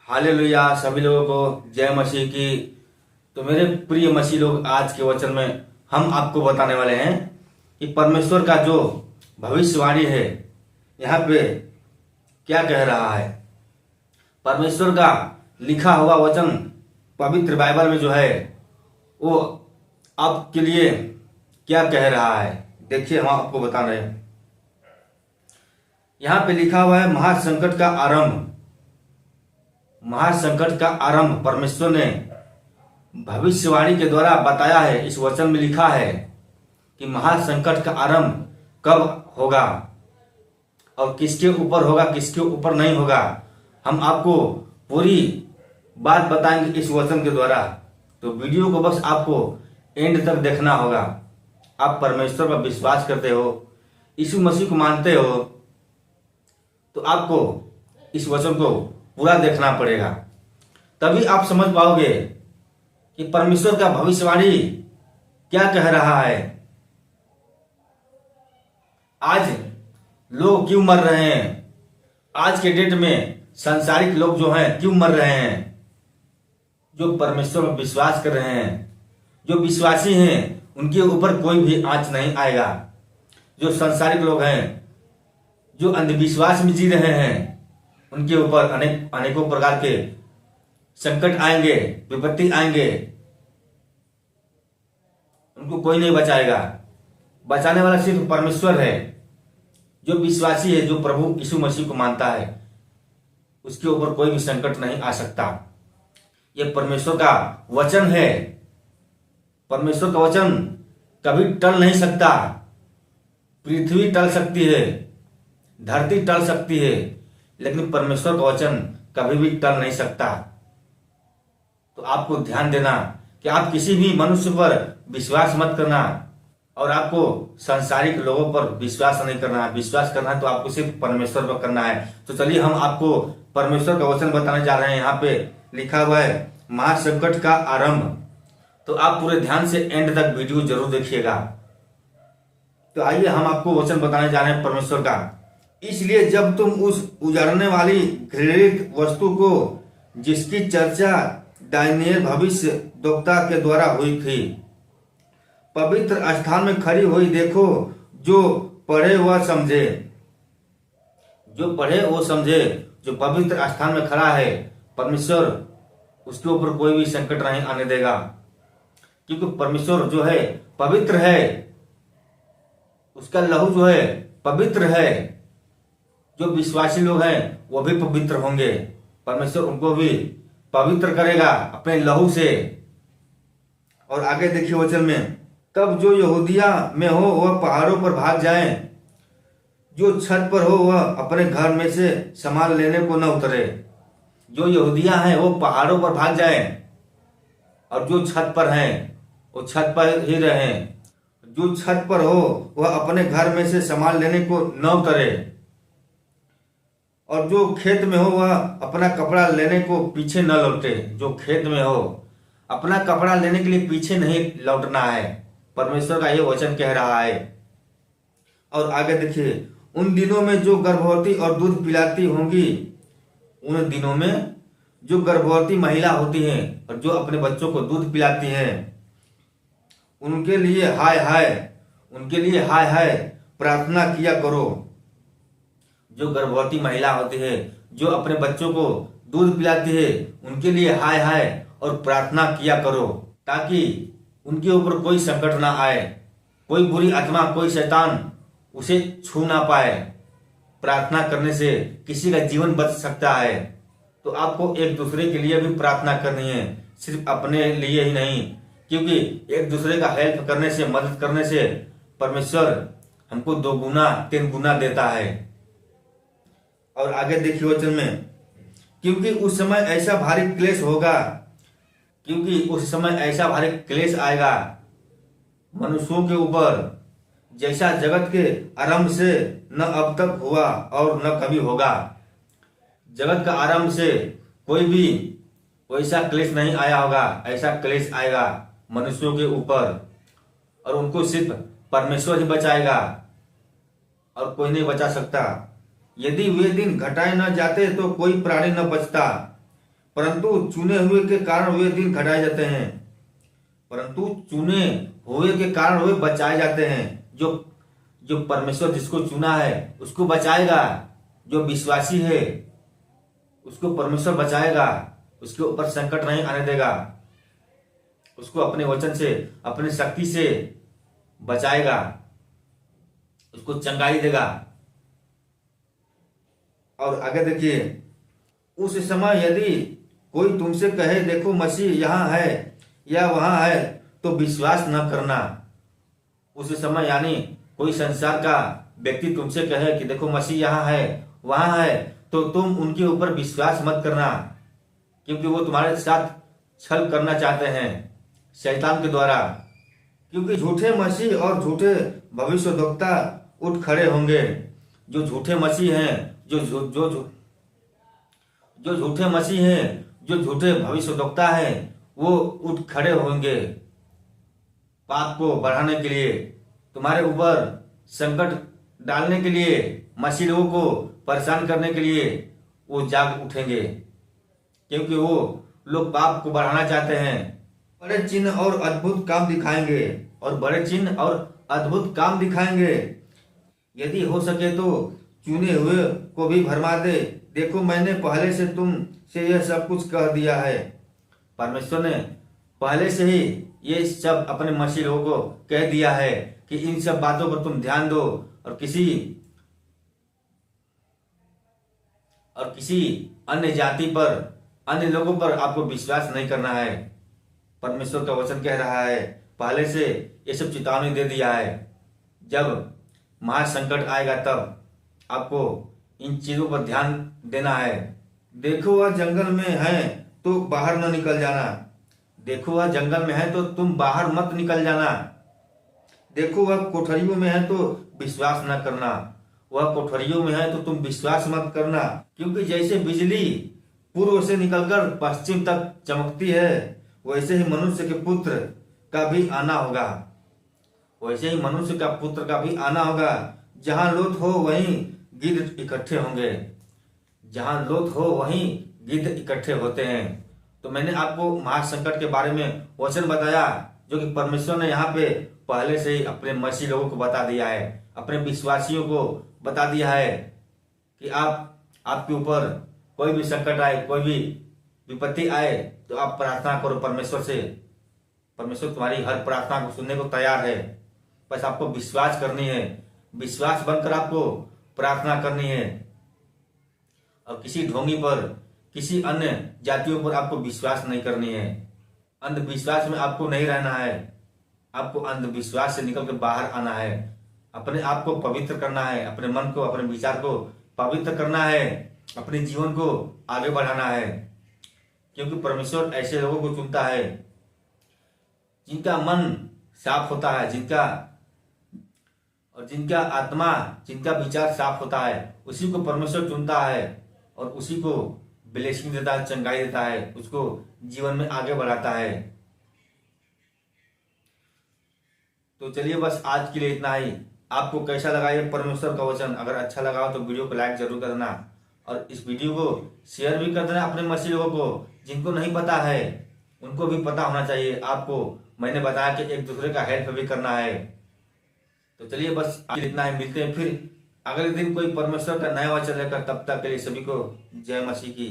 Hallelujah. सभी लोगों को जय मसीह की। तो मेरे प्रिय मसीह लोग, आज के वचन में हम आपको बताने वाले हैं कि परमेश्वर का जो भविष्यवाणी है यहाँ पे क्या कह रहा है। परमेश्वर का लिखा हुआ वचन पवित्र बाइबल में जो है वो आपके लिए क्या कह रहा है, देखिए हम आपको बता रहे हैं। यहाँ पे लिखा हुआ है महासंकट का आरंभ। महासंकट का आरंभ परमेश्वर ने भविष्यवाणी के द्वारा बताया है। इस वचन में लिखा है कि महासंकट का आरंभ कब होगा और किसके ऊपर होगा, किसके ऊपर नहीं होगा। हम आपको पूरी बात बताएंगे इस वचन के द्वारा। तो वीडियो को बस आपको एंड तक देखना होगा। आप परमेश्वर पर विश्वास करते हो, यीशु मसीह को मानते हो, तो आपको इस वचन को पूरा देखना पड़ेगा, तभी आप समझ पाओगे कि परमेश्वर का भविष्यवाणी क्या कह रहा है। आज लोग क्यों मर रहे हैं, आज के डेट में सांसारिक लोग जो हैं क्यों मर रहे हैं। जो परमेश्वर पर विश्वास कर रहे हैं, जो विश्वासी हैं, उनके ऊपर कोई भी आंच नहीं आएगा। जो सांसारिक लोग हैं, जो अंधविश्वास में जी रहे हैं, उनके ऊपर अनेकों प्रकार के संकट आएंगे, विपत्ति आएंगे। उनको कोई नहीं बचाएगा। बचाने वाला सिर्फ परमेश्वर है। जो विश्वासी है, जो प्रभु यीशु मसीह को मानता है, उसके ऊपर कोई भी संकट नहीं आ सकता। यह परमेश्वर का वचन है। परमेश्वर का वचन कभी टल नहीं सकता। पृथ्वी टल सकती है, धरती टल सकती है, लेकिन परमेश्वर का वचन कभी भी टल नहीं सकता। तो आपको ध्यान देना कि आप किसी भी मनुष्य पर विश्वास मत करना और आपको सांसारिक लोगों पर विश्वास नहीं करना है। विश्वास करना है तो आपको सिर्फ परमेश्वर पर करना है। तो चलिए हम आपको परमेश्वर का वचन बताने जा रहे हैं। यहाँ पे लिखा हुआ है महासंकट का आरंभ। तो आप पूरे ध्यान से एंड तक वीडियो जरूर देखिएगा। तो आइए हम आपको वचन बताने जा रहे हैं परमेश्वर का। इसलिए जब तुम उस उजाड़ने वाली घृणित वस्तु को, जिसकी चर्चा दानियेल भविष्य वक्ता के द्वारा हुई थी, पवित्र स्थान में खड़ी हुई देखो, जो पढ़े वह समझे। जो पढ़े वो समझे। जो पवित्र स्थान में खड़ा है, परमेश्वर उसके ऊपर कोई भी संकट नहीं आने देगा, क्योंकि परमेश्वर जो है पवित्र है। उसका लहू जो है पवित्र है। जो विश्वासी लोग हैं वो भी पवित्र होंगे। परमेश्वर उनको भी पवित्र करेगा अपने लहू से। और आगे देखिए वचन में, तब जो यहूदिया में हो वह पहाड़ों पर भाग जाए, जो छत पर हो वह अपने घर में से सामान लेने को न उतरे। जो यहूदिया हैं वो पहाड़ों पर भाग जाए, और जो छत पर हैं वो छत पर ही रहें। जो छत पर हो वह अपने घर में से सामान लेने को न उतरे, और जो खेत में हो वह अपना कपड़ा लेने को पीछे न लौटे। जो खेत में हो अपना कपड़ा लेने के लिए पीछे नहीं लौटना है। परमेश्वर का ये वचन कह रहा है। और आगे देखिए, उन दिनों में जो गर्भवती और दूध पिलाती होंगी, उन दिनों में जो गर्भवती महिला होती हैं और जो अपने बच्चों को दूध पिलाती हैं, उनके लिए हाय हाय, उनके लिए हाय हाय प्रार्थना किया करो। जो गर्भवती महिला होती है, जो अपने बच्चों को दूध पिलाती है, उनके लिए हाय हाय और प्रार्थना किया करो, ताकि उनके ऊपर कोई संकट ना आए, कोई बुरी आत्मा, कोई शैतान उसे छू ना पाए। प्रार्थना करने से किसी का जीवन बच सकता है। तो आपको एक दूसरे के लिए भी प्रार्थना करनी है, सिर्फ अपने लिए ही नहीं, क्योंकि एक दूसरे का हेल्प करने से, मदद करने से परमेश्वर हमको 2 गुना 3 गुना देता है। और आगे देखिए वचन में, क्योंकि उस समय ऐसा भारी क्लेश होगा, क्योंकि उस समय ऐसा भारी क्लेश आएगा मनुष्यों के ऊपर, जैसा जगत के आरंभ से न अब तक हुआ और न कभी होगा। जगत का आरंभ से कोई भी वैसा क्लेश नहीं आया होगा। ऐसा क्लेश आएगा मनुष्यों के ऊपर, और उनको सिर्फ परमेश्वर ही बचाएगा और कोई नहीं बचा सकता। यदि वे दिन घटाए न जाते तो कोई प्राणी न बचता। परंतु चुने हुए के कारण वे दिन घटाए जाते हैं। परंतु चुने हुए के कारण वे बचाए जाते हैं। जो जो परमेश्वर जिसको चुना है उसको बचाएगा। जो विश्वासी है उसको परमेश्वर बचाएगा, उसके ऊपर संकट नहीं आने देगा, उसको अपने वचन से, अपनी शक्ति से बचाएगा, उसको चंगाई देगा। और आगे देखिए, उस समय यदि कोई तुमसे कहे देखो मसीह यहाँ है या वहां है, तो विश्वास न करना। उस समय यानी कोई संसार का व्यक्ति तुमसे कहे कि देखो मसीह यहाँ है वहां है, तो तुम उनके ऊपर विश्वास मत करना, क्योंकि वो तुम्हारे साथ छल करना चाहते हैं शैतान के द्वारा। क्योंकि झूठे मसीह और झूठे भविष्यद्वक्ता उठ खड़े होंगे। जो झूठे मसीह हैं, जो झूठे मसीह हैं, जो झूठे भविष्यद्वक्ता हैं, वो उठ खड़े होंगे पाप को बढ़ाने के लिए, तुम्हारे ऊपर संकट डालने के लिए, मसीह लोगों को परेशान करने के लिए वो जाग उठेंगे। क्योंकि वो लोग पाप को बढ़ाना चाहते हैं। बड़े चिन्ह और अद्भुत काम दिखाएंगे, और बड़े चिन्ह और अद्भुत काम दिखाएंगे। यदि हो सके तो चुने हुए को भी भरमा दे। देखो मैंने पहले से तुम से यह सब कुछ कह दिया है। परमेश्वर ने पहले से ही ये सब अपने मसीह लोगों को कह दिया है कि इन सब बातों पर तुम ध्यान दो, और किसी अन्य जाति पर, अन्य लोगों पर आपको विश्वास नहीं करना है। परमेश्वर का वचन कह रहा है, पहले से ये सब चेतावनी दे दिया है। जब महासंकट आएगा तब आपको इन चीजों पर ध्यान देना है। देखो वह जंगल में है तो बाहर न निकल जाना। देखो वह जंगल में है तो तुम बाहर मत निकल जाना। देखो वह कोठरियों में है तो विश्वास न करना। वह कोठरियों में है तो तुम विश्वास मत करना। क्योंकि जैसे बिजली पूर्व से निकलकर पश्चिम तक चमकती है, वैसे ही मनुष्य के पुत्र का भी आना होगा। वैसे ही मनुष्य का पुत्र का भी आना होगा। जहां लोथ हो वहीं गिद्ध इकट्ठे होंगे। जहां लोथ हो वहीं गिद्ध इकट्ठे होते हैं। तो मैंने आपको महासंकट के बारे में वचन बताया, जो कि परमेश्वर ने यहाँ पे पहले से ही अपने मसीह लोगों को बता दिया है, अपने विश्वासियों को बता दिया है कि आपके ऊपर कोई भी संकट आए, कोई भी विपत्ति आए, तो आप प्रार्थना करो परमेश्वर से। परमेश्वर तुम्हारी हर प्रार्थना को सुनने को तैयार है। बस आपको विश्वास करनी है, विश्वास बनकर आपको प्रार्थना करनी है। और किसी ढोंगी पर, किसी अन्य जातियों पर आपको विश्वास नहीं करनी है। अंधविश्वास में आपको नहीं रहना है। आपको अंधविश्वास से निकल कर बाहर आना है। अपने आप को पवित्र करना है, अपने मन को, अपने विचार को पवित्र करना है, अपने जीवन को आगे बढ़ाना है। क्योंकि परमेश्वर ऐसे लोगों को चुनता है जिनका मन साफ होता है, जिनका आत्मा, जिनका विचार साफ होता है, उसी को परमेश्वर चुनता है और उसी को ब्लेसिंग देता है, चंगाई देता है, उसको जीवन में आगे बढ़ाता है। तो चलिए बस आज के लिए इतना ही। आपको कैसा लगा ये परमेश्वर का वचन? अगर अच्छा लगा हो तो वीडियो को लाइक जरूर कर देना, और इस वीडियो को शेयर भी कर देना अपने मसीह लोगों को। जिनको नहीं पता है उनको भी पता होना चाहिए। आपको मैंने बताया कि एक दूसरे का हेल्प भी करना है। तो चलिए बस आज इतना ही। मिलते हैं फिर अगले दिन कोई परमेश्वर का नया वचन लेकर। तब तक के लिए सभी को जय मसीह की।